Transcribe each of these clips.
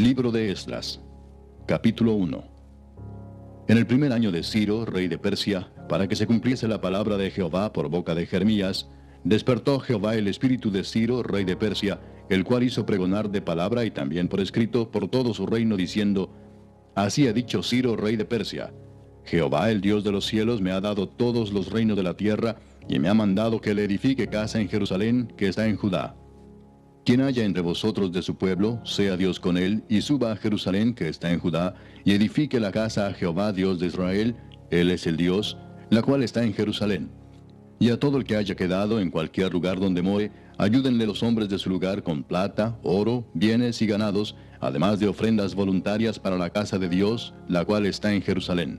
Libro de Esdras, capítulo 1. En el primer año de Ciro, rey de Persia, para que se cumpliese la palabra de Jehová por boca de Jeremías, despertó Jehová el espíritu de Ciro, rey de Persia, el cual hizo pregonar de palabra y también por escrito por todo su reino, diciendo: Así ha dicho Ciro, rey de Persia: Jehová, el Dios de los cielos, me ha dado todos los reinos de la tierra, y me ha mandado que le edifique casa en Jerusalén, que está en Judá. Quien haya entre vosotros de su pueblo, sea Dios con él, y suba a Jerusalén, que está en Judá, y edifique la casa a Jehová, Dios de Israel. Él es el Dios, la cual está en Jerusalén. Y a todo el que haya quedado en cualquier lugar donde more, ayúdenle los hombres de su lugar con plata, oro, bienes y ganados, además de ofrendas voluntarias para la casa de Dios, la cual está en Jerusalén.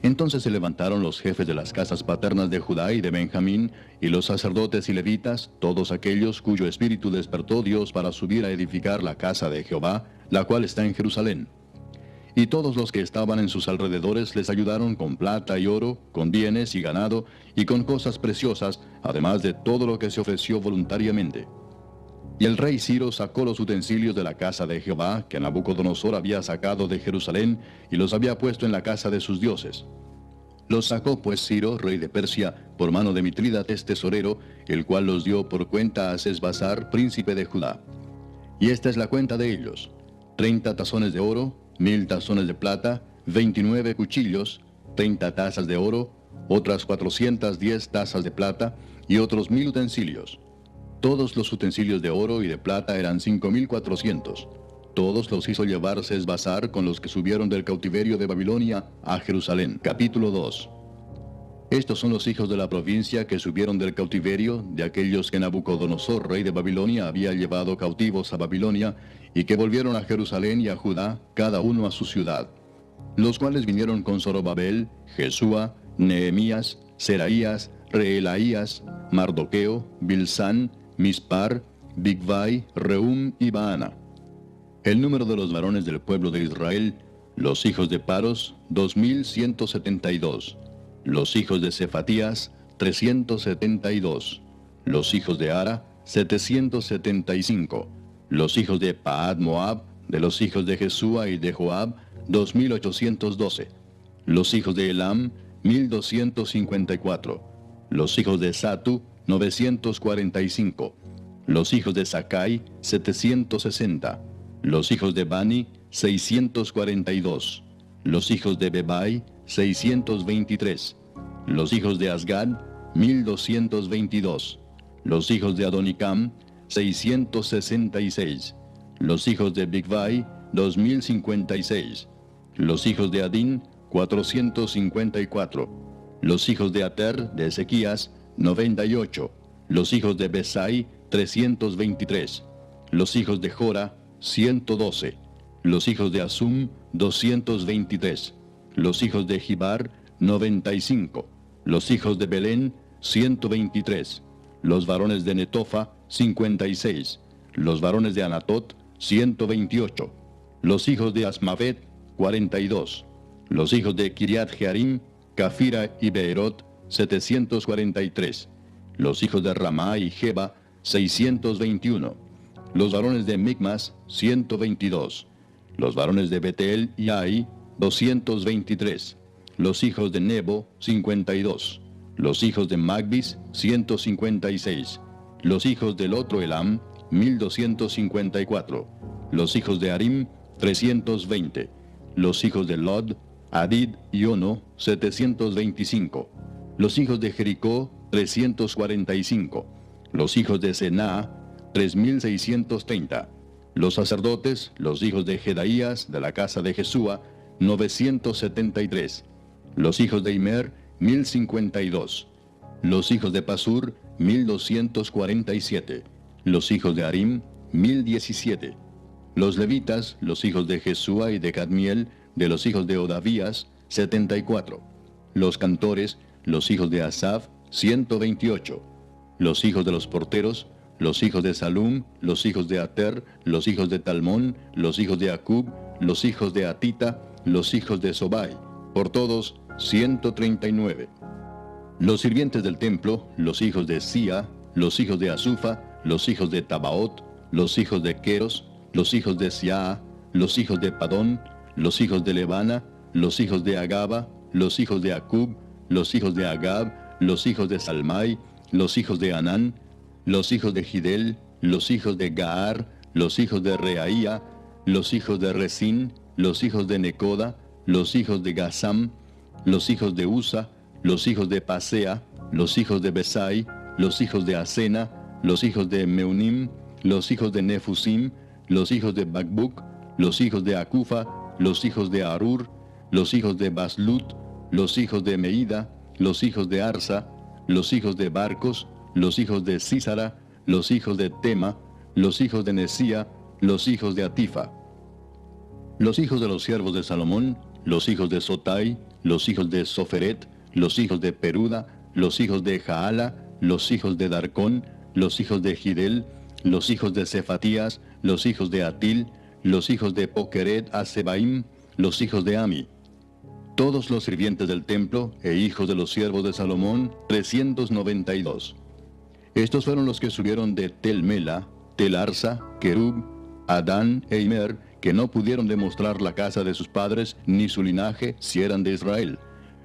Entonces se levantaron los jefes de las casas paternas de Judá y de Benjamín, y los sacerdotes y levitas, todos aquellos cuyo espíritu despertó Dios para subir a edificar la casa de Jehová, la cual está en Jerusalén. Y todos los que estaban en sus alrededores les ayudaron con plata y oro, con bienes y ganado, y con cosas preciosas, además de todo lo que se ofreció voluntariamente. Y el rey Ciro sacó los utensilios de la casa de Jehová, que Nabucodonosor había sacado de Jerusalén, y los había puesto en la casa de sus dioses. Los sacó pues Ciro, rey de Persia, por mano de Mitrídates tesorero, el cual los dio por cuenta a Sesbazar, príncipe de Judá. Y esta es la cuenta de ellos: 30 tazones de oro, 1000 tazones de plata, 29 cuchillos, 30 tazas de oro, otras 410 tazas de plata, y otros 1000 utensilios. Todos los utensilios de oro y de plata eran 5400. Todos los hizo llevar Sesbazar con los que subieron del cautiverio de Babilonia a Jerusalén. Capítulo 2. Estos son los hijos de la provincia que subieron del cautiverio, de aquellos que Nabucodonosor, rey de Babilonia, había llevado cautivos a Babilonia, y que volvieron a Jerusalén y a Judá, cada uno a su ciudad. Los cuales vinieron con Zorobabel, Jesúa, Nehemías, Seraías, Reelaías, Mardoqueo, Bilsán, Mispar, Bigvai, Reum y Baana. El número de los varones del pueblo de Israel, los hijos de Paros, 2172. Los hijos de Cefatías, 372. Los hijos de Ara, 775. Los hijos de Paad Moab, de los hijos de Jesúa y de Joab, 2812. Los hijos de Elam, 1254. Los hijos de Satu, 945. Los hijos de Sakai, 760. Los hijos de Bani, 642. Los hijos de Bebai, 623. Los hijos de Asgad, 1222. Los hijos de Adonicam, 666. Los hijos de Bigvai, 2056. Los hijos de Adin, 454. Los hijos de Ater, de Ezequías, 98. Los hijos de Besai, 323. Los hijos de Jora, 112. Los hijos de Asum, 223. Los hijos de Gibar, 95. Los hijos de Belén, 123. Los varones de Netofa, 56. Los varones de Anatot, 128. Los hijos de Asmavet, 42. Los hijos de Kiriat Jearim, Cafira y Beerot, 743. Los hijos de Ramá y Jeba, 621. Los varones de Micmas, 122. Los varones de Betel y Ai, 223. Los hijos de Nebo, 52. Los hijos de Magbis, 156. Los hijos del otro Elam, 1254. Los hijos de Arim, 320. Los hijos de Lod, Adid y Ono, 725. Los hijos de Jericó, 345. Los hijos de Sená, 3630. Los sacerdotes, los hijos de Jedaías, de la casa de Jesúa, 973. Los hijos de Imer, 1052. Los hijos de Pasur, 1247. Los hijos de Arim, 1017. Los levitas, los hijos de Jesúa y de Cadmiel, de los hijos de Odavías, 74. Los cantores, los hijos de Asaf, 128. Los hijos de los porteros, los hijos de Salum, los hijos de Ater, los hijos de Talmón, los hijos de Acub, los hijos de Atita, los hijos de Sobai, por todos 139. Los sirvientes del templo, los hijos de Sia, los hijos de Asufa, los hijos de Tabaot, los hijos de Queros, los hijos de Siaa, los hijos de Padón, los hijos de Lebana, los hijos de Agaba, los hijos de Acub, los hijos de Agab, los hijos de Salmai, los hijos de Anán, los hijos de Gidel, los hijos de Gaar, los hijos de Reaía, los hijos de Resín, los hijos de Necoda, los hijos de Gazam, los hijos de Usa, los hijos de Pasea, los hijos de Besai, los hijos de Asena, los hijos de Meunim, los hijos de Nefusim, los hijos de Bakbuk, los hijos de Acufa, los hijos de Arur, los hijos de Baslut, los hijos de Meida, los hijos de Arsa, los hijos de Barcos, los hijos de Sísara, los hijos de Tema, los hijos de Nesía, los hijos de Atifa. Los hijos de los siervos de Salomón, los hijos de Sotai, los hijos de Soferet, los hijos de Peruda, los hijos de Jaala, los hijos de Darcón, los hijos de Gidel, los hijos de Cefatías, los hijos de Atil, los hijos de Pokeret Asebaim, los hijos de Ami. Todos los sirvientes del templo e hijos de los siervos de Salomón, 392. Estos fueron los que subieron de Tel Mela, Tel Arsa, Kerub, Adán e Imer, que no pudieron demostrar la casa de sus padres ni su linaje si eran de Israel.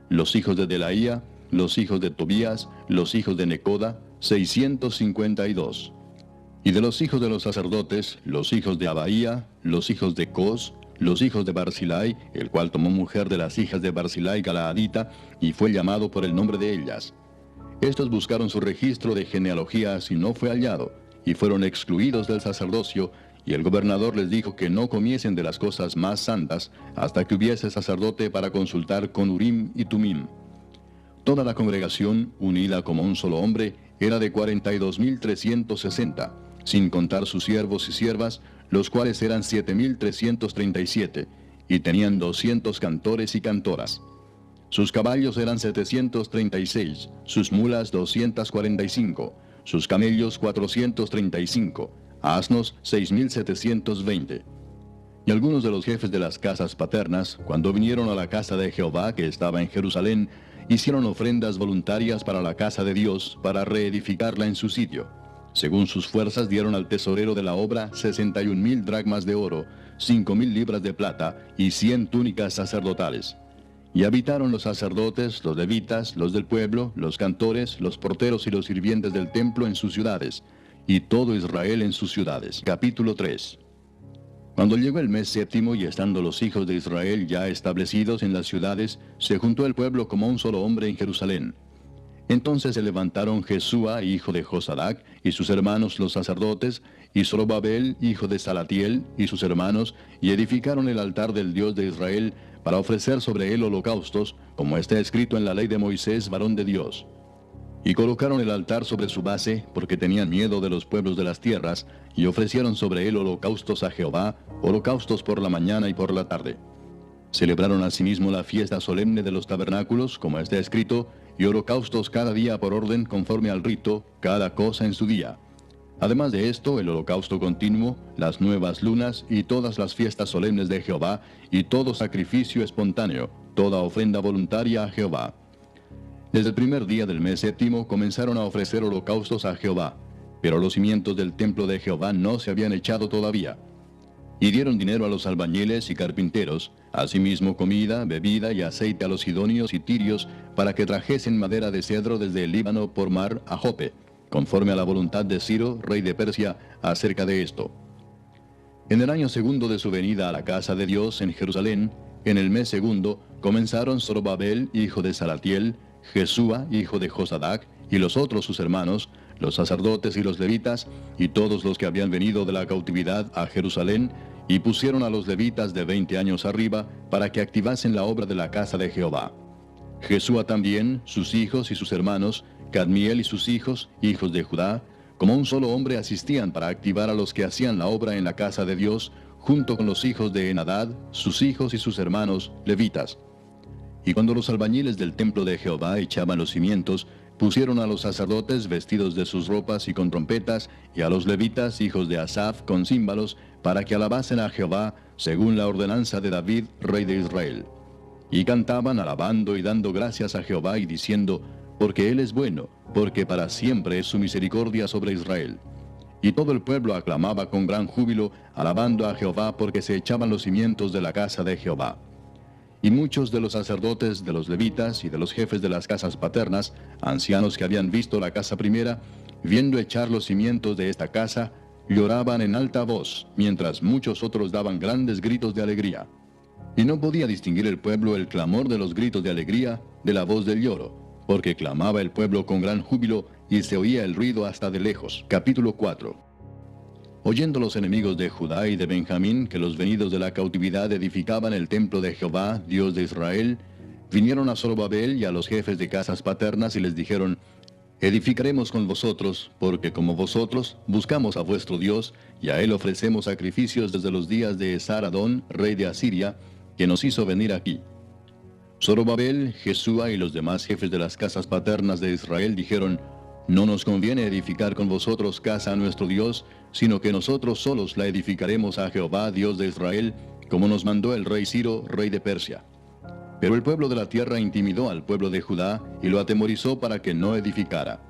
Los hijos de Delaía, los hijos de Tobías, los hijos de Necoda, 652. Y de los hijos de los sacerdotes, los hijos de Abaía, los hijos de Cos, los hijos de Barzilai, el cual tomó mujer de las hijas de Barzilai Galaadita, y fue llamado por el nombre de ellas. Estos buscaron su registro de genealogías y no fue hallado, y fueron excluidos del sacerdocio, y el gobernador les dijo que no comiesen de las cosas más santas, hasta que hubiese sacerdote para consultar con Urim y Tumim. Toda la congregación, unida como un solo hombre, era de 42.360, sin contar sus siervos y siervas, los cuales eran 7.337, y tenían 200 cantores y cantoras. Sus caballos eran 736, sus mulas 245, sus camellos 435, asnos 6.720. Y algunos de los jefes de las casas paternas, cuando vinieron a la casa de Jehová que estaba en Jerusalén, hicieron ofrendas voluntarias para la casa de Dios, para reedificarla en su sitio. Según sus fuerzas dieron al tesorero de la obra 61.000 dracmas de oro, 5.000 libras de plata y 100 túnicas sacerdotales. Y habitaron los sacerdotes, los levitas, los del pueblo, los cantores, los porteros y los sirvientes del templo en sus ciudades, y todo Israel en sus ciudades. Capítulo 3. Cuando llegó el mes séptimo y estando los hijos de Israel ya establecidos en las ciudades, se juntó el pueblo como un solo hombre en Jerusalén. Entonces se levantaron Jesúa, hijo de Josadac, y sus hermanos los sacerdotes, y Zorobabel, hijo de Salatiel, y sus hermanos, y edificaron el altar del Dios de Israel, para ofrecer sobre él holocaustos, como está escrito en la ley de Moisés, varón de Dios. Y colocaron el altar sobre su base, porque tenían miedo de los pueblos de las tierras, y ofrecieron sobre él holocaustos a Jehová, holocaustos por la mañana y por la tarde. Celebraron asimismo la fiesta solemne de los tabernáculos, como está escrito, y holocaustos cada día por orden conforme al rito, cada cosa en su día. Además de esto, el holocausto continuo, las nuevas lunas y todas las fiestas solemnes de Jehová, y todo sacrificio espontáneo, toda ofrenda voluntaria a Jehová. Desde el primer día del mes séptimo comenzaron a ofrecer holocaustos a Jehová, pero los cimientos del templo de Jehová no se habían echado todavía. Y dieron dinero a los albañiles y carpinteros, asimismo comida, bebida y aceite a los sidonios y tirios, para que trajesen madera de cedro desde el Líbano por mar a Jope, conforme a la voluntad de Ciro, rey de Persia, acerca de esto. En el año segundo de su venida a la casa de Dios en Jerusalén, en el mes segundo, comenzaron Zorobabel, hijo de Salatiel, Jesúa, hijo de Josadac, y los otros sus hermanos, los sacerdotes y los levitas, y todos los que habían venido de la cautividad a Jerusalén, y pusieron a los levitas de 20 años arriba, para que activasen la obra de la casa de Jehová. Jesúa también, sus hijos y sus hermanos, Cadmiel y sus hijos, hijos de Judá, como un solo hombre asistían para activar a los que hacían la obra en la casa de Dios, junto con los hijos de Enadad, sus hijos y sus hermanos, levitas. Y cuando los albañiles del templo de Jehová echaban los cimientos, pusieron a los sacerdotes vestidos de sus ropas y con trompetas, y a los levitas, hijos de Asaf, con címbalos, para que alabasen a Jehová, según la ordenanza de David, rey de Israel. Y cantaban alabando y dando gracias a Jehová y diciendo, porque Él es bueno, porque para siempre es su misericordia sobre Israel. Y todo el pueblo aclamaba con gran júbilo, alabando a Jehová, porque se echaban los cimientos de la casa de Jehová. Y muchos de los sacerdotes, de los levitas y de los jefes de las casas paternas, ancianos que habían visto la casa primera, viendo echar los cimientos de esta casa, lloraban en alta voz, mientras muchos otros daban grandes gritos de alegría. Y no podía distinguir el pueblo el clamor de los gritos de alegría de la voz del lloro, porque clamaba el pueblo con gran júbilo, y se oía el ruido hasta de lejos. Capítulo 4. Oyendo los enemigos de Judá y de Benjamín que los venidos de la cautividad edificaban el templo de Jehová, Dios de Israel, vinieron a Zorobabel y a los jefes de casas paternas y les dijeron: edificaremos con vosotros, porque como vosotros buscamos a vuestro Dios, y a él ofrecemos sacrificios desde los días de Esar-Adón, rey de Asiria, que nos hizo venir aquí. Zorobabel, Jesúa y los demás jefes de las casas paternas de Israel dijeron: no nos conviene edificar con vosotros casa a nuestro Dios, sino que nosotros solos la edificaremos a Jehová, Dios de Israel, como nos mandó el rey Ciro, rey de Persia. Pero el pueblo de la tierra intimidó al pueblo de Judá y lo atemorizó para que no edificara.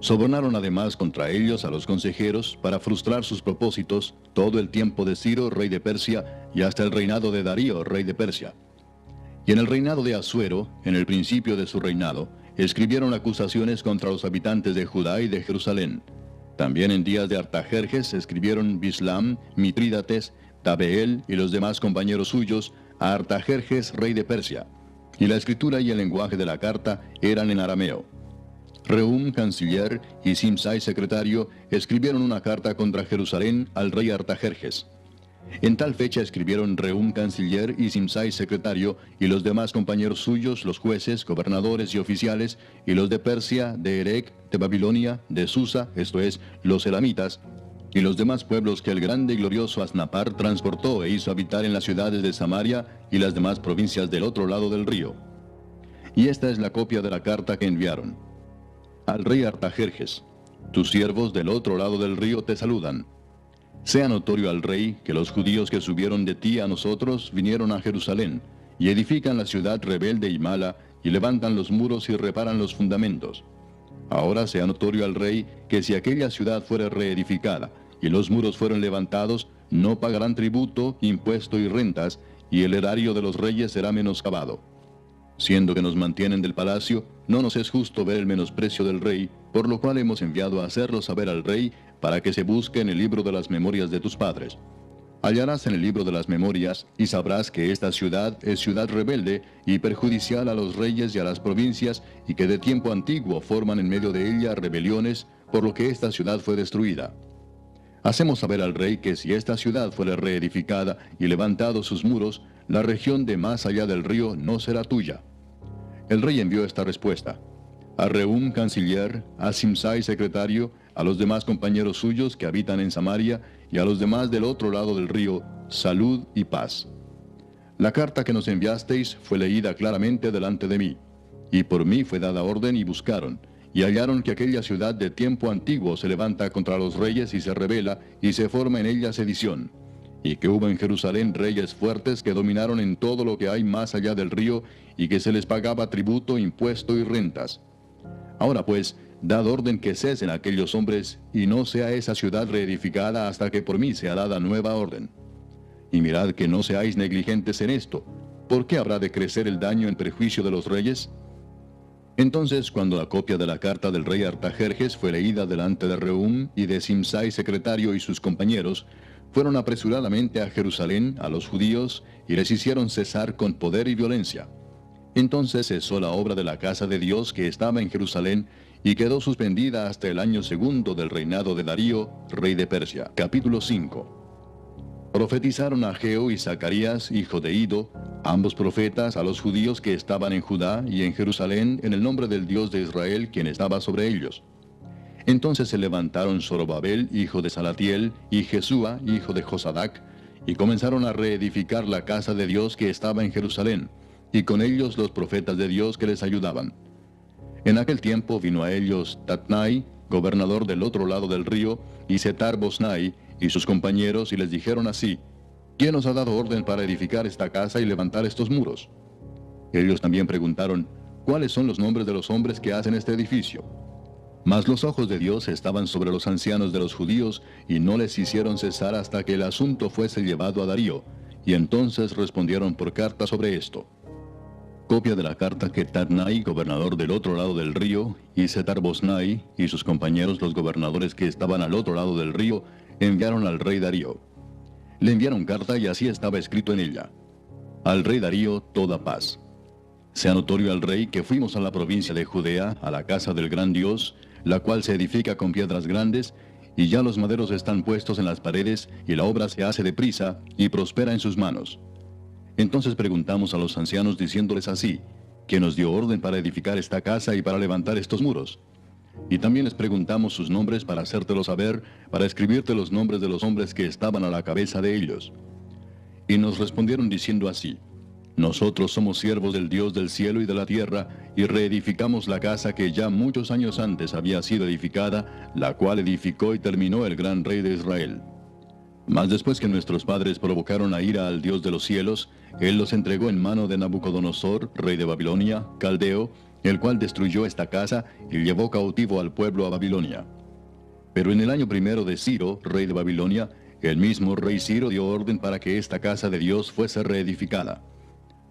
Sobornaron además contra ellos a los consejeros para frustrar sus propósitos todo el tiempo de Ciro, rey de Persia, y hasta el reinado de Darío, rey de Persia. Y en el reinado de Asuero, en el principio de su reinado, escribieron acusaciones contra los habitantes de Judá y de Jerusalén. También en días de Artajerjes escribieron Bislam, Mitrídates, Tabeel y los demás compañeros suyos a Artajerjes, rey de Persia. Y la escritura y el lenguaje de la carta eran en arameo. Rehum, canciller, y Simsai, secretario, escribieron una carta contra Jerusalén al rey Artajerjes. En tal fecha escribieron Rehum, canciller, y Simsai, secretario, y los demás compañeros suyos, los jueces, gobernadores y oficiales, y los de Persia, de Erec, de Babilonia, de Susa, esto es, los elamitas, y los demás pueblos que el grande y glorioso Asnapar transportó e hizo habitar en las ciudades de Samaria y las demás provincias del otro lado del río. Y esta es la copia de la carta que enviaron. Al rey Artajerjes: tus siervos del otro lado del río te saludan. Sea notorio al rey que los judíos que subieron de ti a nosotros vinieron a Jerusalén, y edifican la ciudad rebelde y mala, y levantan los muros y reparan los fundamentos. Ahora sea notorio al rey que si aquella ciudad fuere reedificada, y los muros fueron levantados, no pagarán tributo, impuesto y rentas, y el erario de los reyes será menoscabado. Siendo que nos mantienen del palacio, no nos es justo ver el menosprecio del rey, por lo cual hemos enviado a hacerlo saber al rey, para que se busque en el libro de las memorias de tus padres. Hallarás en el libro de las memorias, y sabrás que esta ciudad es ciudad rebelde y perjudicial a los reyes y a las provincias, y que de tiempo antiguo forman en medio de ella rebeliones, por lo que esta ciudad fue destruida. Hacemos saber al rey que si esta ciudad fuere reedificada y levantados sus muros, la región de más allá del río no será tuya. El rey envió esta respuesta: a Rehum, canciller, a Simsai, secretario, a los demás compañeros suyos que habitan en Samaria, y a los demás del otro lado del río, salud y paz. La carta que nos enviasteis fue leída claramente delante de mí, y por mí fue dada orden y buscaron, y hallaron que aquella ciudad de tiempo antiguo se levanta contra los reyes y se rebela, y se forma en ella sedición, y que hubo en Jerusalén reyes fuertes que dominaron en todo lo que hay más allá del río, y que se les pagaba tributo, impuesto y rentas. Ahora pues, dad orden que cesen aquellos hombres, y no sea esa ciudad reedificada hasta que por mí sea dada nueva orden. Y mirad que no seáis negligentes en esto. ¿Por qué habrá de crecer el daño en perjuicio de los reyes? Entonces, cuando la copia de la carta del rey Artajerjes fue leída delante de Rehum y de Simsai, secretario, y sus compañeros, fueron apresuradamente a Jerusalén, a los judíos, y les hicieron cesar con poder y violencia. Entonces cesó la obra de la casa de Dios que estaba en Jerusalén, y quedó suspendida hasta el año segundo del reinado de Darío, rey de Persia. Capítulo 5. Profetizaron Ageo y Zacarías, hijo de Ido, ambos profetas, a los judíos que estaban en Judá y en Jerusalén, en el nombre del Dios de Israel, quien estaba sobre ellos. Entonces se levantaron Zorobabel, hijo de Salatiel, y Jesúa, hijo de Josadac, y comenzaron a reedificar la casa de Dios que estaba en Jerusalén, y con ellos los profetas de Dios que les ayudaban. En aquel tiempo vino a ellos Tatnai, gobernador del otro lado del río, y Setar-Bosnai, y sus compañeros, y les dijeron así: ¿quién os ha dado orden para edificar esta casa y levantar estos muros? Ellos también preguntaron: ¿cuáles son los nombres de los hombres que hacen este edificio? Mas los ojos de Dios estaban sobre los ancianos de los judíos, y no les hicieron cesar hasta que el asunto fuese llevado a Darío, y entonces respondieron por carta sobre esto. Copia de la carta que Tatnai, gobernador del otro lado del río, y Setar-Boznai y sus compañeros, los gobernadores que estaban al otro lado del río, enviaron al rey Darío. Le enviaron carta y así estaba escrito en ella: al rey Darío toda paz. Sea notorio al rey que fuimos a la provincia de Judea, a la casa del gran Dios, la cual se edifica con piedras grandes, y ya los maderos están puestos en las paredes, y la obra se hace deprisa, y prospera en sus manos. Entonces preguntamos a los ancianos diciéndoles así: ¿quién nos dio orden para edificar esta casa y para levantar estos muros? Y también les preguntamos sus nombres para hacértelo saber, para escribirte los nombres de los hombres que estaban a la cabeza de ellos. Y nos respondieron diciendo así: nosotros somos siervos del Dios del cielo y de la tierra, y reedificamos la casa que ya muchos años antes había sido edificada, la cual edificó y terminó el gran rey de Israel. Mas después que nuestros padres provocaron a ira al Dios de los cielos, Él los entregó en mano de Nabucodonosor, rey de Babilonia, caldeo, el cual destruyó esta casa y llevó cautivo al pueblo a Babilonia. Pero en el año primero de Ciro, rey de Babilonia, el mismo rey Ciro dio orden para que esta casa de Dios fuese reedificada.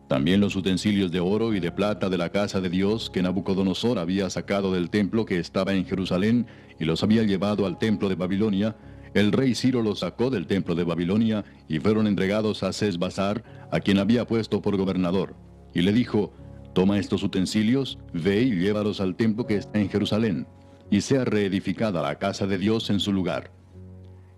También los utensilios de oro y de plata de la casa de Dios que Nabucodonosor había sacado del templo que estaba en Jerusalén y los había llevado al templo de Babilonia, el rey Ciro los sacó del templo de Babilonia y fueron entregados a Sesbazar, a quien había puesto por gobernador. Y le dijo: toma estos utensilios, ve y llévalos al templo que está en Jerusalén, y sea reedificada la casa de Dios en su lugar.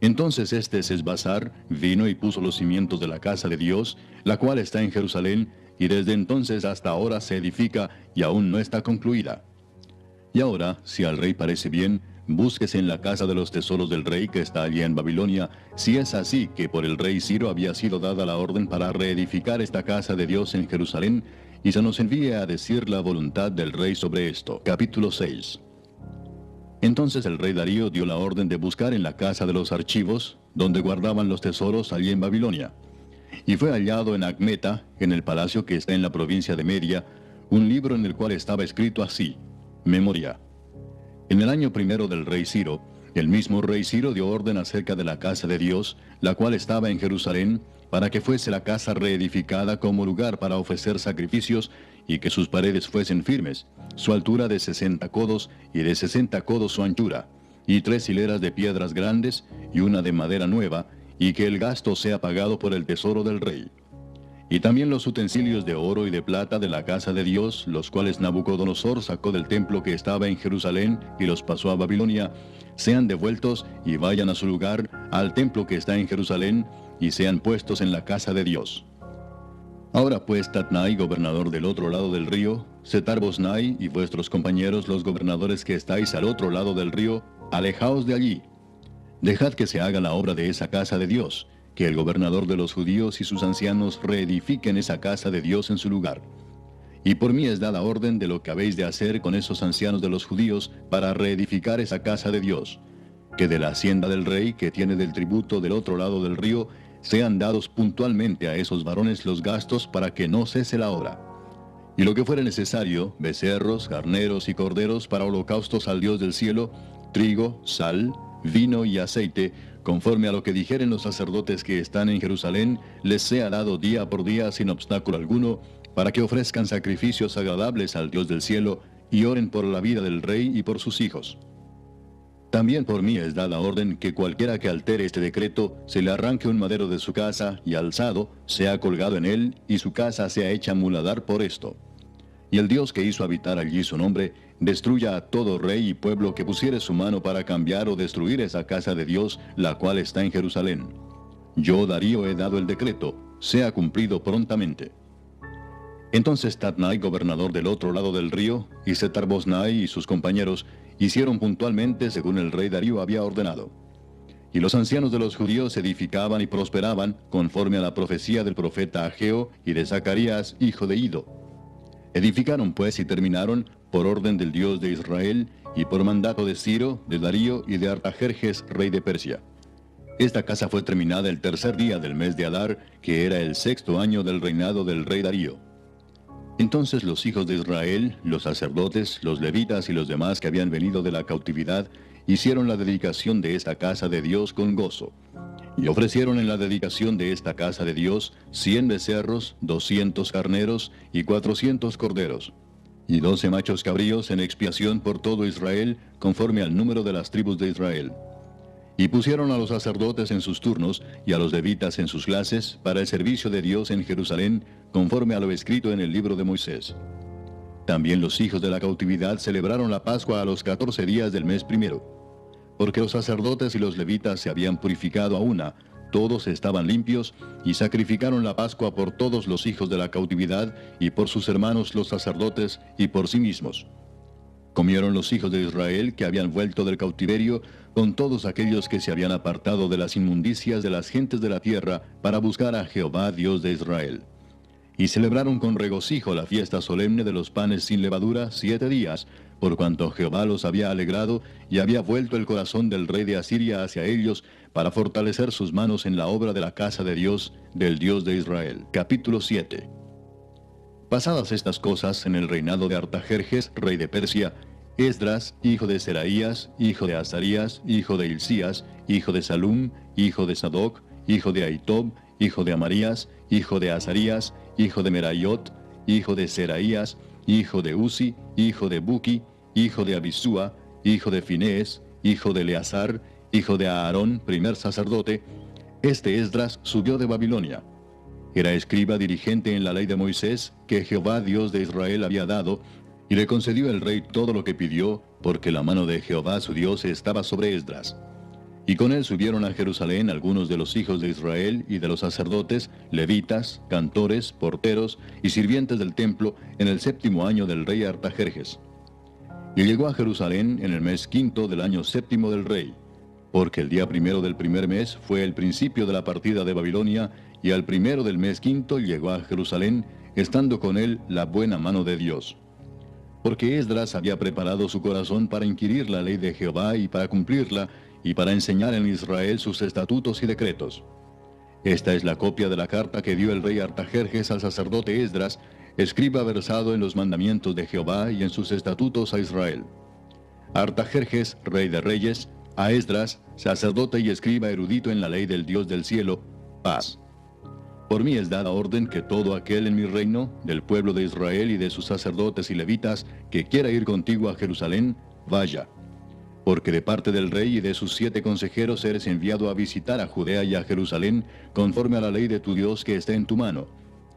Entonces este Sesbazar vino y puso los cimientos de la casa de Dios, la cual está en Jerusalén, y desde entonces hasta ahora se edifica y aún no está concluida. Y ahora, si al rey parece bien, búsquese en la casa de los tesoros del rey que está allí en Babilonia, si es así que por el rey Ciro había sido dada la orden para reedificar esta casa de Dios en Jerusalén, y se nos envíe a decir la voluntad del rey sobre esto. Capítulo 6. Entonces el rey Darío dio la orden de buscar en la casa de los archivos, donde guardaban los tesoros allí en Babilonia. Y fue hallado en Acmeta, en el palacio que está en la provincia de Media, un libro en el cual estaba escrito así: Memoria. En el año primero del rey Ciro, el mismo rey Ciro dio orden acerca de la casa de Dios, la cual estaba en Jerusalén, para que fuese la casa reedificada como lugar para ofrecer sacrificios, y que sus paredes fuesen firmes, su altura de 60 codos, y de 60 codos su anchura, y 3 hileras de piedras grandes, y una de madera nueva, y que el gasto sea pagado por el tesoro del rey. Y también los utensilios de oro y de plata de la casa de Dios, los cuales Nabucodonosor sacó del templo que estaba en Jerusalén y los pasó a Babilonia, sean devueltos y vayan a su lugar, al templo que está en Jerusalén, y sean puestos en la casa de Dios. Ahora pues, Tatnai, gobernador del otro lado del río, Setar-Boznai y vuestros compañeros los gobernadores que estáis al otro lado del río, alejaos de allí. Dejad que se haga la obra de esa casa de Dios, que el gobernador de los judíos y sus ancianos reedifiquen esa casa de Dios en su lugar. Y por mí es dada orden de lo que habéis de hacer con esos ancianos de los judíos para reedificar esa casa de Dios, que de la hacienda del rey que tiene del tributo del otro lado del río, sean dados puntualmente a esos varones los gastos para que no cese la obra. Y lo que fuere necesario, becerros, carneros y corderos para holocaustos al Dios del cielo, trigo, sal, vino y aceite, conforme a lo que dijeren los sacerdotes que están en Jerusalén, les sea dado día por día sin obstáculo alguno, para que ofrezcan sacrificios agradables al Dios del cielo, y oren por la vida del rey y por sus hijos. También por mí es dada orden que cualquiera que altere este decreto, se le arranque un madero de su casa, y alzado, sea colgado en él, y su casa sea hecha muladar por esto. Y el Dios que hizo habitar allí su nombre, destruya a todo rey y pueblo que pusiere su mano para cambiar o destruir esa casa de Dios, la cual está en Jerusalén. Yo, Darío, he dado el decreto, sea cumplido prontamente. Entonces Tatnai, gobernador del otro lado del río, y Setar-Boznai y sus compañeros, hicieron puntualmente según el rey Darío había ordenado. Y los ancianos de los judíos edificaban y prosperaban, conforme a la profecía del profeta Ageo y de Zacarías, hijo de Ido. Edificaron pues y terminaron, por orden del Dios de Israel, y por mandato de Ciro, de Darío y de Artajerjes, rey de Persia. Esta casa fue terminada el tercer día del mes de Adar, que era el 6º año del reinado del rey Darío. Entonces los hijos de Israel, los sacerdotes, los levitas y los demás que habían venido de la cautividad, hicieron la dedicación de esta casa de Dios con gozo. Y ofrecieron en la dedicación de esta casa de Dios 100 becerros, 200 carneros y 400 corderos, y 12 machos cabríos en expiación por todo Israel, conforme al número de las tribus de Israel. Y pusieron a los sacerdotes en sus turnos, y a los levitas en sus clases, para el servicio de Dios en Jerusalén, conforme a lo escrito en el libro de Moisés. También los hijos de la cautividad celebraron la Pascua a los 14 días del mes primero. Porque los sacerdotes y los levitas se habían purificado a una, todos estaban limpios, y sacrificaron la Pascua por todos los hijos de la cautividad, y por sus hermanos los sacerdotes, y por sí mismos. Comieron los hijos de Israel que habían vuelto del cautiverio, con todos aquellos que se habían apartado de las inmundicias de las gentes de la tierra, para buscar a Jehová Dios de Israel. Y celebraron con regocijo la fiesta solemne de los panes sin levadura 7 días, por cuanto Jehová los había alegrado, y había vuelto el corazón del rey de Asiria hacia ellos, para fortalecer sus manos en la obra de la casa de Dios, del Dios de Israel. Capítulo 7. Pasadas estas cosas, en el reinado de Artajerjes, rey de Persia, Esdras, hijo de Seraías, hijo de Azarías, hijo de Hilcías, hijo de Salum, hijo de Sadoc, hijo de Ahitob, hijo de Amarías, hijo de Azarías, hijo de Merayot, hijo de Seraías, hijo de Uzi, hijo de Buki, hijo de Abisúa, hijo de Finés, hijo de Eleazar, hijo de Aarón, primer sacerdote. Este Esdras subió de Babilonia. Era escriba dirigente en la ley de Moisés, que Jehová Dios de Israel había dado, y le concedió el rey todo lo que pidió, porque la mano de Jehová su Dios estaba sobre Esdras. Y con él subieron a Jerusalén algunos de los hijos de Israel y de los sacerdotes, levitas, cantores, porteros y sirvientes del templo, en el 7º año del rey Artajerjes. Y llegó a Jerusalén en el mes 5º del año 7º del rey, porque el día 1 del primer mes fue el principio de la partida de Babilonia, y al 1 del mes 5º llegó a Jerusalén, estando con él la buena mano de Dios. Porque Esdras había preparado su corazón para inquirir la ley de Jehová y para cumplirla, y para enseñar en Israel sus estatutos y decretos. Esta es la copia de la carta que dio el rey Artajerjes al sacerdote Esdras, escriba versado en los mandamientos de Jehová y en sus estatutos a Israel. Artajerjes, rey de reyes, a Esdras, sacerdote y escriba erudito en la ley del Dios del cielo, paz. Por mí es dada orden que todo aquel en mi reino, del pueblo de Israel y de sus sacerdotes y levitas, que quiera ir contigo a Jerusalén, vaya. Porque de parte del rey y de sus 7 consejeros eres enviado a visitar a Judea y a Jerusalén, conforme a la ley de tu Dios que está en tu mano,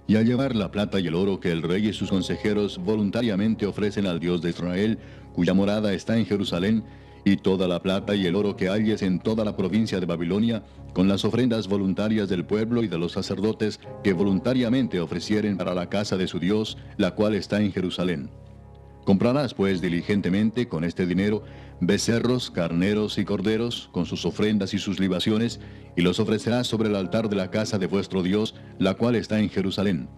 y a llevar la plata y el oro que el rey y sus consejeros voluntariamente ofrecen al Dios de Israel, cuya morada está en Jerusalén, y toda la plata y el oro que halles en toda la provincia de Babilonia, con las ofrendas voluntarias del pueblo y de los sacerdotes que voluntariamente ofrecieren para la casa de su Dios, la cual está en Jerusalén. Comprarás pues diligentemente con este dinero becerros, carneros y corderos, con sus ofrendas y sus libaciones, y los ofrecerás sobre el altar de la casa de vuestro Dios, la cual está en Jerusalén.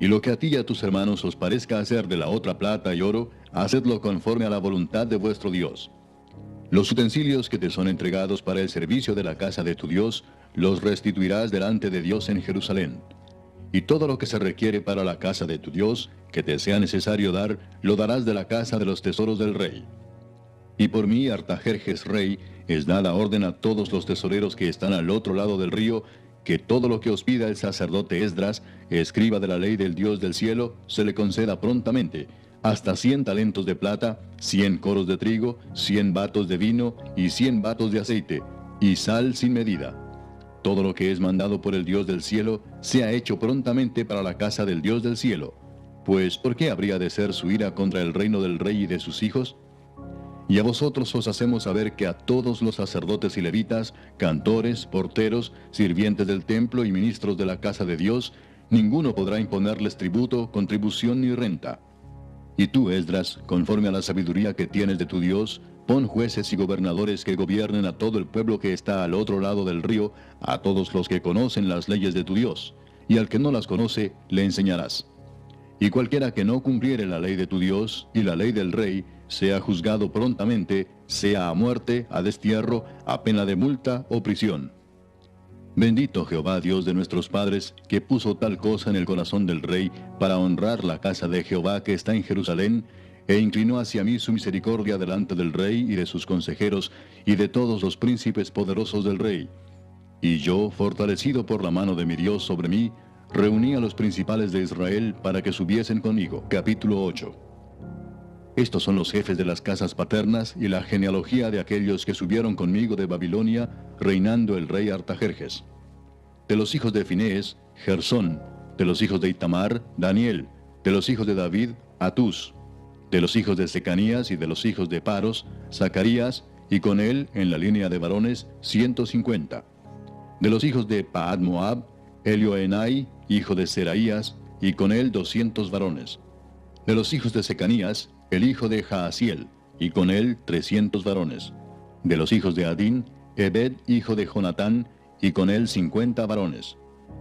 Y lo que a ti y a tus hermanos os parezca hacer de la otra plata y oro, hacedlo conforme a la voluntad de vuestro Dios. Los utensilios que te son entregados para el servicio de la casa de tu Dios, los restituirás delante de Dios en Jerusalén. Y todo lo que se requiere para la casa de tu Dios, que te sea necesario dar, lo darás de la casa de los tesoros del rey. Y por mí, Artajerjes rey, es dada orden a todos los tesoreros que están al otro lado del río, que todo lo que os pida el sacerdote Esdras, escriba de la ley del Dios del cielo, se le conceda prontamente, hasta 100 talentos de plata, 100 coros de trigo, 100 batos de vino y 100 batos de aceite, y sal sin medida. Todo lo que es mandado por el Dios del cielo, sea hecho prontamente para la casa del Dios del cielo. Pues, ¿por qué habría de ser su ira contra el reino del rey y de sus hijos? Y a vosotros os hacemos saber que a todos los sacerdotes y levitas, cantores, porteros, sirvientes del templo y ministros de la casa de Dios, ninguno podrá imponerles tributo, contribución ni renta. Y tú, Esdras, conforme a la sabiduría que tienes de tu Dios, pon jueces y gobernadores que gobiernen a todo el pueblo que está al otro lado del río, a todos los que conocen las leyes de tu Dios, y al que no las conoce, le enseñarás. Y cualquiera que no cumpliere la ley de tu Dios y la ley del rey, sea juzgado prontamente, sea a muerte, a destierro, a pena de multa o prisión. Bendito Jehová, Dios de nuestros padres, que puso tal cosa en el corazón del rey para honrar la casa de Jehová que está en Jerusalén, e inclinó hacia mí su misericordia delante del rey y de sus consejeros y de todos los príncipes poderosos del rey. Y yo, fortalecido por la mano de mi Dios sobre mí, reuní a los principales de Israel para que subiesen conmigo. Capítulo 8. Estos son los jefes de las casas paternas y la genealogía de aquellos que subieron conmigo de Babilonia, reinando el rey Artajerjes. De los hijos de Finés, Gersón; de los hijos de Itamar, Daniel; de los hijos de David, Atús; de los hijos de Secanías y de los hijos de Paros, Zacarías, y con él, en la línea de varones, 150. De los hijos de Paad Moab, Elioenai, hijo de Seraías, y con él 200 varones. De los hijos de Secanías, el hijo de Jaasiel, y con él 300 varones. De los hijos de Adín, Ebed, hijo de Jonatán, y con él 50 varones.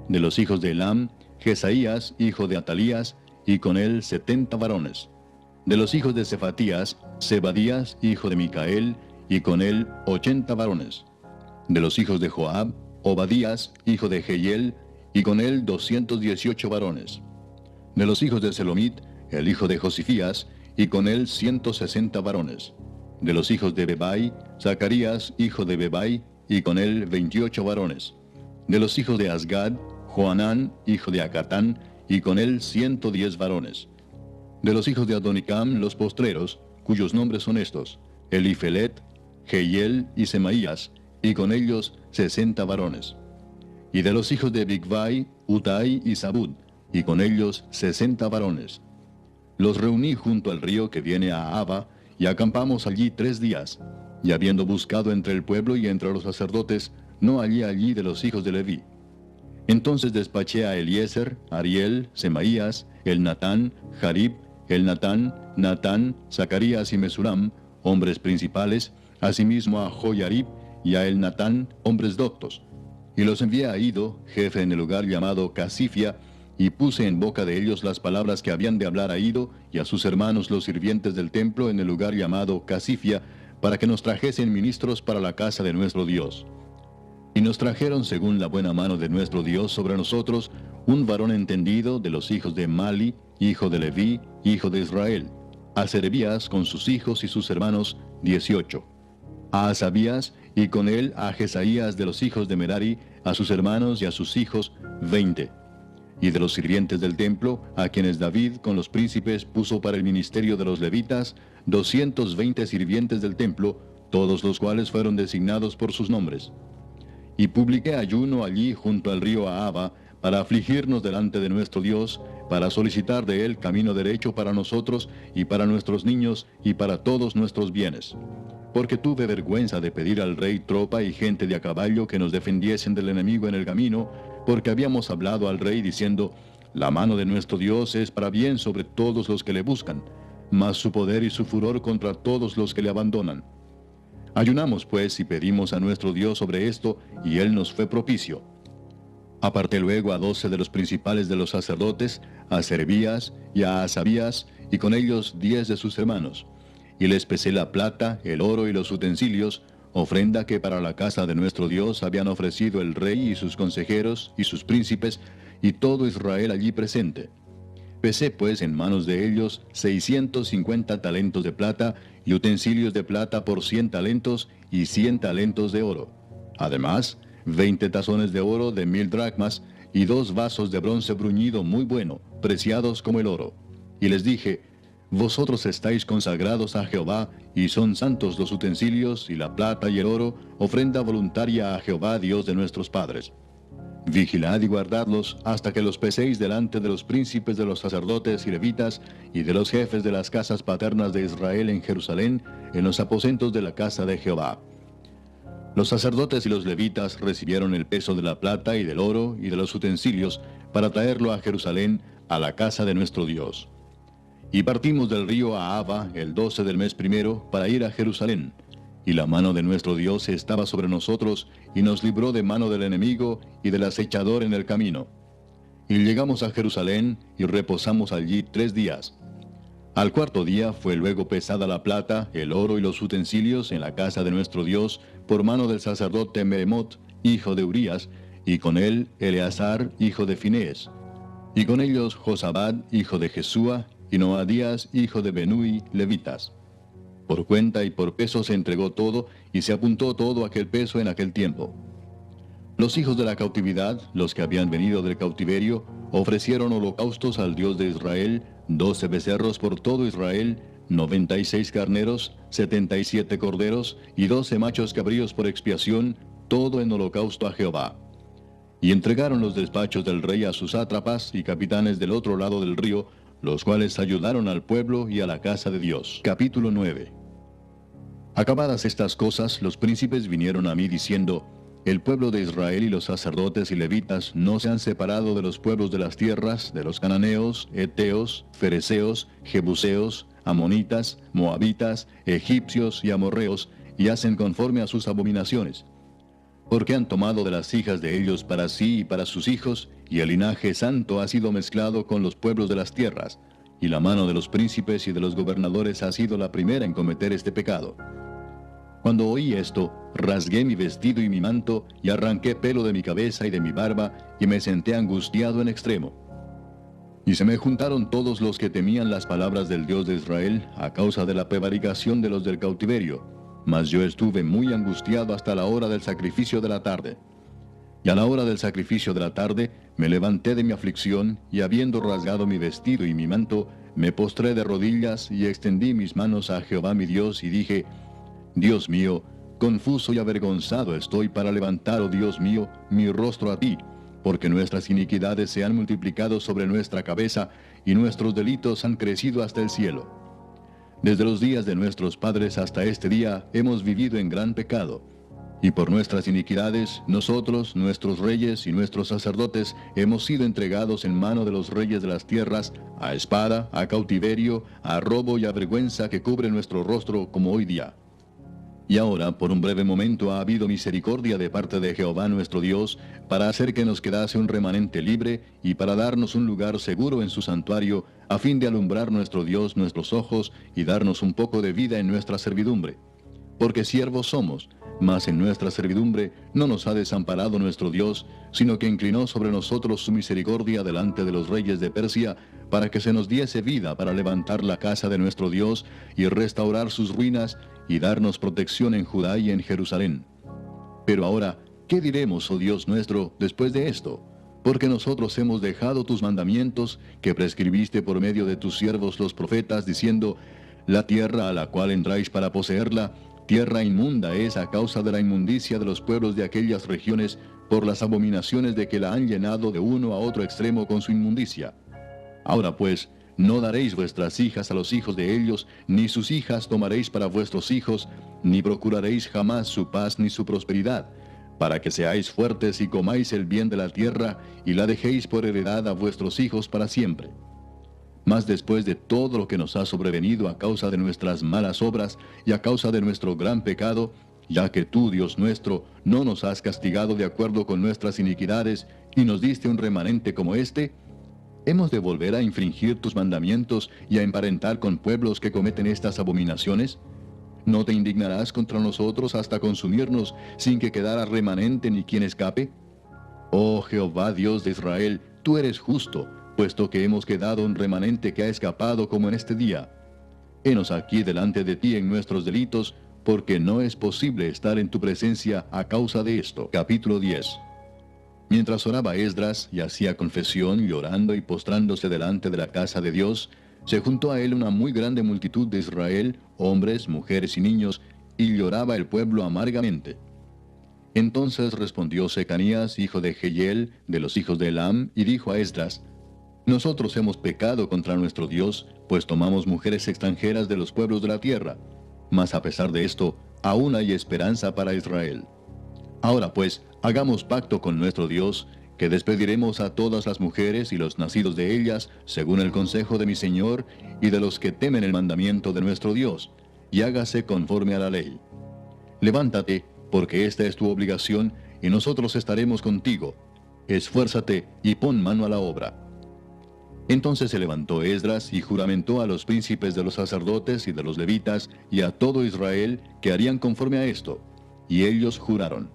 De los hijos de Elam, Jesaías, hijo de Atalías, y con él 70 varones. De los hijos de Cefatías, Zebadías, hijo de Micael, y con él 80 varones. De los hijos de Joab, Obadías, hijo de Jehiel, y con él 218 varones. De los hijos de Selomit, el hijo de Josifías, y con él 160 varones. De los hijos de Bebai, Zacarías, hijo de Bebai, y con él 28 varones. De los hijos de Asgad, Joanán, hijo de Acatán, y con él 110 varones. De los hijos de Adonicam, los postreros, cuyos nombres son estos: Elifelet, Jehiel y Semaías, y con ellos 60 varones. Y de los hijos de Bigvai, Utai y Zabud, y con ellos 60 varones. Los reuní junto al río que viene a Abba, y acampamos allí 3 días. Y habiendo buscado entre el pueblo y entre los sacerdotes, no hallé allí de los hijos de Leví. Entonces despaché a Eliezer, Ariel, Semaías, Elnatán, Jarib, Elnatán, Natán, Zacarías y Mesulam, hombres principales, asimismo a Joyarib y a Elnatán, hombres doctos. Y los envié a Ido, jefe en el lugar llamado Casifia, y puse en boca de ellos las palabras que habían de hablar a Ido y a sus hermanos los sirvientes del templo en el lugar llamado Casifia, para que nos trajesen ministros para la casa de nuestro Dios. Y nos trajeron según la buena mano de nuestro Dios sobre nosotros un varón entendido de los hijos de Mali, hijo de Leví, hijo de Israel; a Serebías con sus hijos y sus hermanos, 18; a Asabías, y con él a Jesaías de los hijos de Merari, a sus hermanos y a sus hijos, 20. Y de los sirvientes del templo, a quienes David con los príncipes puso para el ministerio de los levitas, 220 sirvientes del templo, todos los cuales fueron designados por sus nombres. Y publiqué ayuno allí junto al río Ahava, para afligirnos delante de nuestro Dios, para solicitar de él camino derecho para nosotros y para nuestros niños y para todos nuestros bienes. Porque tuve vergüenza de pedir al rey tropa y gente de a caballo que nos defendiesen del enemigo en el camino, porque habíamos hablado al rey diciendo: la mano de nuestro Dios es para bien sobre todos los que le buscan, mas su poder y su furor contra todos los que le abandonan. Ayunamos pues y pedimos a nuestro Dios sobre esto, y él nos fue propicio. Aparté luego a 12 de los principales de los sacerdotes, a Serebías y a Asabías, y con ellos 10 de sus hermanos. Y les pesé la plata, el oro y los utensilios, ofrenda que para la casa de nuestro Dios habían ofrecido el rey y sus consejeros y sus príncipes, y todo Israel allí presente. Pesé pues en manos de ellos 650 talentos de plata, y utensilios de plata por 100 talentos, y 100 talentos de oro. Además, 20 tazones de oro de 1000 dracmas, y 2 vasos de bronce bruñido muy bueno, preciados como el oro. Y les dije: vosotros estáis consagrados a Jehová, y son santos los utensilios, y la plata y el oro, ofrenda voluntaria a Jehová, Dios de nuestros padres. Vigilad y guardadlos hasta que los peséis delante de los príncipes de los sacerdotes y levitas, y de los jefes de las casas paternas de Israel en Jerusalén, en los aposentos de la casa de Jehová. Los sacerdotes y los levitas recibieron el peso de la plata y del oro y de los utensilios, para traerlo a Jerusalén, a la casa de nuestro Dios. Y partimos del río Ahava el 12 del mes primero, para ir a Jerusalén. Y la mano de nuestro Dios estaba sobre nosotros, y nos libró de mano del enemigo y del acechador en el camino. Y llegamos a Jerusalén, y reposamos allí 3 días. Al cuarto día fue luego pesada la plata, el oro y los utensilios en la casa de nuestro Dios, por mano del sacerdote Meremot, hijo de Urías, y con él Eleazar, hijo de Finés, y con ellos Josabad, hijo de Jesúa, y Noadías, hijo de Benui, levitas. Por cuenta y por peso se entregó todo, y se apuntó todo aquel peso en aquel tiempo. Los hijos de la cautividad, los que habían venido del cautiverio, ofrecieron holocaustos al Dios de Israel, 12 becerros por todo Israel, 96 carneros, 77 corderos, y 12 machos cabríos por expiación, todo en holocausto a Jehová. Y entregaron los despachos del rey a sus sátrapas y capitanes del otro lado del río, los cuales ayudaron al pueblo y a la casa de Dios. Capítulo 9. Acabadas estas cosas, los príncipes vinieron a mí diciendo: el pueblo de Israel y los sacerdotes y levitas no se han separado de los pueblos de las tierras, de los cananeos, heteos, fereceos, jebuseos, amonitas, moabitas, egipcios y amorreos, y hacen conforme a sus abominaciones. Porque han tomado de las hijas de ellos para sí y para sus hijos, y el linaje santo ha sido mezclado con los pueblos de las tierras, y la mano de los príncipes y de los gobernadores ha sido la primera en cometer este pecado. Cuando oí esto, rasgué mi vestido y mi manto, y arranqué pelo de mi cabeza y de mi barba, y me senté angustiado en extremo. Y se me juntaron todos los que temían las palabras del Dios de Israel, a causa de la prevaricación de los del cautiverio, mas yo estuve muy angustiado hasta la hora del sacrificio de la tarde. Y a la hora del sacrificio de la tarde, me levanté de mi aflicción, y habiendo rasgado mi vestido y mi manto, me postré de rodillas, y extendí mis manos a Jehová mi Dios, y dije: Dios mío, confuso y avergonzado estoy para levantar, oh Dios mío, mi rostro a ti, porque nuestras iniquidades se han multiplicado sobre nuestra cabeza, y nuestros delitos han crecido hasta el cielo. Desde los días de nuestros padres hasta este día hemos vivido en gran pecado, y por nuestras iniquidades nosotros, nuestros reyes y nuestros sacerdotes hemos sido entregados en mano de los reyes de las tierras, a espada, a cautiverio, a robo y a vergüenza que cubre nuestro rostro como hoy día. Y ahora, por un breve momento, ha habido misericordia de parte de Jehová nuestro Dios, para hacer que nos quedase un remanente libre, y para darnos un lugar seguro en su santuario, a fin de alumbrar nuestro Dios nuestros ojos, y darnos un poco de vida en nuestra servidumbre. Porque siervos somos, mas en nuestra servidumbre no nos ha desamparado nuestro Dios, sino que inclinó sobre nosotros su misericordia delante de los reyes de Persia, para que se nos diese vida para levantar la casa de nuestro Dios, y restaurar sus ruinas, y darnos protección en Judá y en Jerusalén. Pero ahora, ¿qué diremos, oh Dios nuestro, después de esto? Porque nosotros hemos dejado tus mandamientos, que prescribiste por medio de tus siervos los profetas, diciendo: la tierra a la cual entráis para poseerla, tierra inmunda es a causa de la inmundicia de los pueblos de aquellas regiones, por las abominaciones de que la han llenado de uno a otro extremo con su inmundicia. Ahora pues, no daréis vuestras hijas a los hijos de ellos, ni sus hijas tomaréis para vuestros hijos, ni procuraréis jamás su paz ni su prosperidad, para que seáis fuertes y comáis el bien de la tierra, y la dejéis por heredad a vuestros hijos para siempre. Mas después de todo lo que nos ha sobrevenido a causa de nuestras malas obras y a causa de nuestro gran pecado, ya que tú, Dios nuestro, no nos has castigado de acuerdo con nuestras iniquidades, y nos diste un remanente como este, ¿hemos de volver a infringir tus mandamientos y a emparentar con pueblos que cometen estas abominaciones? ¿No te indignarás contra nosotros hasta consumirnos, sin que quedara remanente ni quien escape? Oh Jehová Dios de Israel, tú eres justo, puesto que hemos quedado un remanente que ha escapado como en este día. Henos aquí delante de ti en nuestros delitos, porque no es posible estar en tu presencia a causa de esto. Capítulo 10. Mientras oraba Esdras y hacía confesión, llorando y postrándose delante de la casa de Dios, se juntó a él una muy grande multitud de Israel, hombres, mujeres y niños, y lloraba el pueblo amargamente. Entonces respondió Secanías, hijo de Jehiel, de los hijos de Elam, y dijo a Esdras: nosotros hemos pecado contra nuestro Dios, pues tomamos mujeres extranjeras de los pueblos de la tierra. Mas a pesar de esto, aún hay esperanza para Israel. Ahora pues, hagamos pacto con nuestro Dios, que despediremos a todas las mujeres y los nacidos de ellas, según el consejo de mi Señor, y de los que temen el mandamiento de nuestro Dios, y hágase conforme a la ley. Levántate, porque esta es tu obligación, y nosotros estaremos contigo. Esfuérzate y pon mano a la obra. Entonces se levantó Esdras y juramentó a los príncipes de los sacerdotes y de los levitas, y a todo Israel, que harían conforme a esto. Y ellos juraron.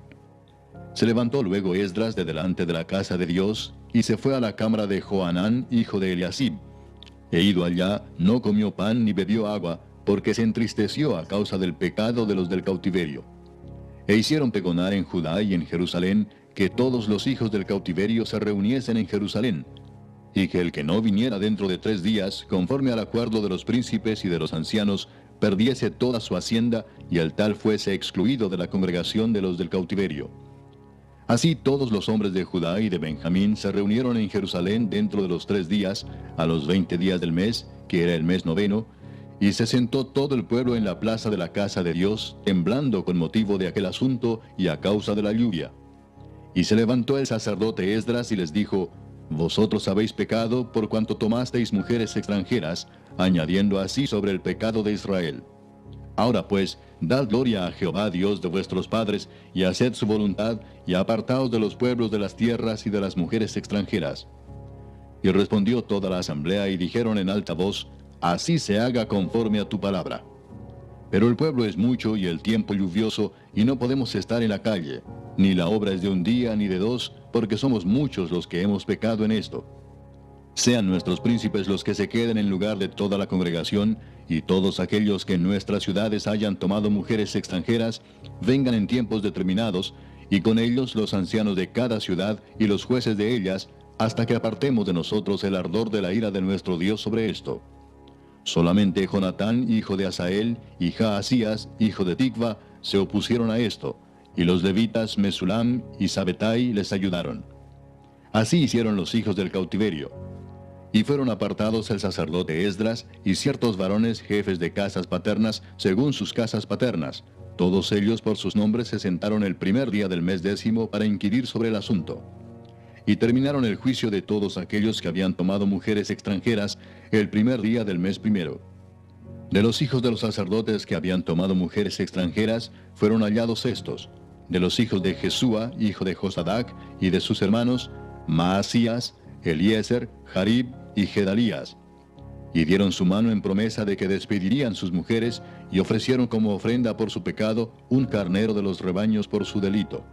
Se levantó luego Esdras de delante de la casa de Dios, y se fue a la cámara de Johanán, hijo de Eliasib. E ido allá, no comió pan ni bebió agua, porque se entristeció a causa del pecado de los del cautiverio. E hicieron pregonar en Judá y en Jerusalén que todos los hijos del cautiverio se reuniesen en Jerusalén, y que el que no viniera dentro de 3 días, conforme al acuerdo de los príncipes y de los ancianos, perdiese toda su hacienda, y el tal fuese excluido de la congregación de los del cautiverio. Así todos los hombres de Judá y de Benjamín se reunieron en Jerusalén dentro de los 3 días, a los 20 días del mes, que era el mes noveno, y se sentó todo el pueblo en la plaza de la casa de Dios, temblando con motivo de aquel asunto y a causa de la lluvia. Y se levantó el sacerdote Esdras y les dijo: Vosotros habéis pecado por cuanto tomasteis mujeres extranjeras, añadiendo así sobre el pecado de Israel. Ahora pues, dad gloria a Jehová Dios de vuestros padres, y haced su voluntad, y apartaos de los pueblos de las tierras y de las mujeres extranjeras. Y respondió toda la asamblea y dijeron en alta voz: Así se haga conforme a tu palabra. Pero el pueblo es mucho y el tiempo lluvioso, y no podemos estar en la calle, ni la obra es de un día ni de 2, porque somos muchos los que hemos pecado en esto. Sean nuestros príncipes los que se queden en lugar de toda la congregación, y todos aquellos que en nuestras ciudades hayan tomado mujeres extranjeras, vengan en tiempos determinados, y con ellos los ancianos de cada ciudad y los jueces de ellas, hasta que apartemos de nosotros el ardor de la ira de nuestro Dios sobre esto. Solamente Jonatán, hijo de Asael, y Jaasías, hijo de Tikva, se opusieron a esto, y los levitas Mesulam y Sabetai les ayudaron. Así hicieron los hijos del cautiverio. Y fueron apartados el sacerdote Esdras y ciertos varones jefes de casas paternas según sus casas paternas. Todos ellos por sus nombres se sentaron el primer día del mes 10 para inquirir sobre el asunto. Y terminaron el juicio de todos aquellos que habían tomado mujeres extranjeras el primer día del mes 1. De los hijos de los sacerdotes que habían tomado mujeres extranjeras fueron hallados estos: de los hijos de Jesúa, hijo de Josadac, y de sus hermanos, Maasías, Eliezer, Jarib y Gedalías. Y dieron su mano en promesa de que despedirían sus mujeres, y ofrecieron como ofrenda por su pecado un carnero de los rebaños por su delito.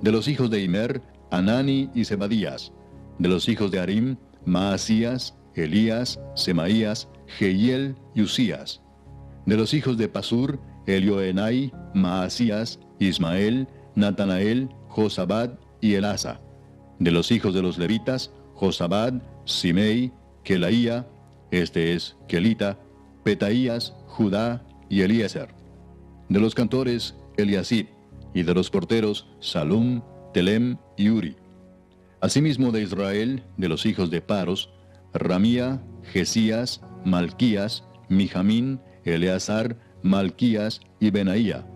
De los hijos de Immer, Anani y Zebadías. De los hijos de Harim, Maasías, Elías, Semaías, Jehiel y Usías. De los hijos de Pasur, Elioenai, Maasías, Ismael, Natanael, Josabad y Elasa. De los hijos de los levitas, Josabad, Simei, Kelaía, este es Kelita, Petaías, Judá y Eliezer. De los cantores, Eliasib, y de los porteros, Salum, Telem y Uri. Asimismo de Israel, de los hijos de Paros, Ramía, Jesías, Malquías, Mijamín, Eleazar, Malquías y Benaía.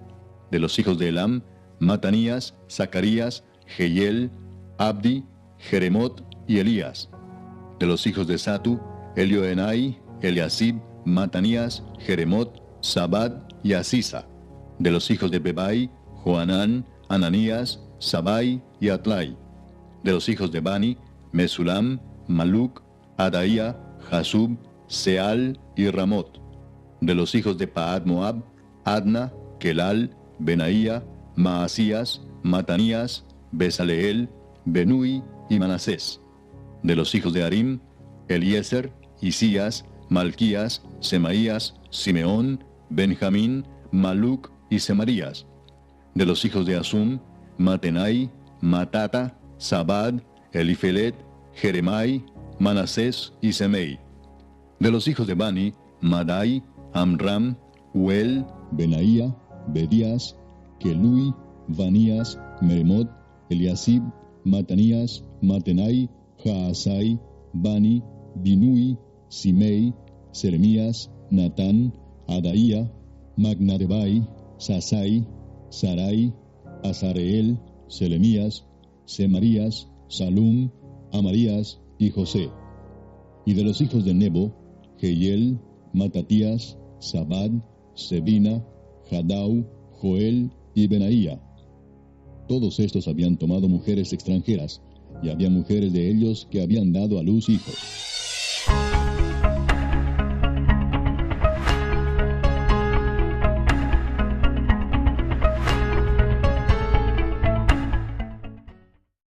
De los hijos de Elam, Matanías, Zacarías, Jehiel, Abdi, Jeremot y Elías. De los hijos de Satu, Elioenai, Eliasib, Matanías, Jeremot, Sabad y Asisa. De los hijos de Bebai, Joanán, Ananías, Sabai y Atlai. De los hijos de Bani, Mesulam, Maluc, Adaía, Jasub, Seal y Ramot. De los hijos de Paad Moab, Adna, Kelal, Benaía, Maasías, Matanías, Besaleel, Benui y Manasés. De los hijos de Harim, Eliezer, Isías, Malquías, Semaías, Simeón, Benjamín, Maluc y Semarías. De los hijos de Asum, Matenai, Matata, Sabad, Elifelet, Jeremai, Manasés y Semei. De los hijos de Bani, Madai, Amram, Uel, Benaía, Bedías, Kelui, Vanías, Meremot, Eliasib, Matanías, Matenai, Jaasai, Bani, Binui, Simei, Seremías, Natán, Adaía, Magnadebai, Sasai, Sarai, Azareel, Selemías, Semarías, Salum, Amarías y José. Y de los hijos de Nebo, Jehiel, Matatías, Sabad, Sebina, Jadau, Joel y Benaía. Todos estos habían tomado mujeres extranjeras, y había mujeres de ellos que habían dado a luz hijos.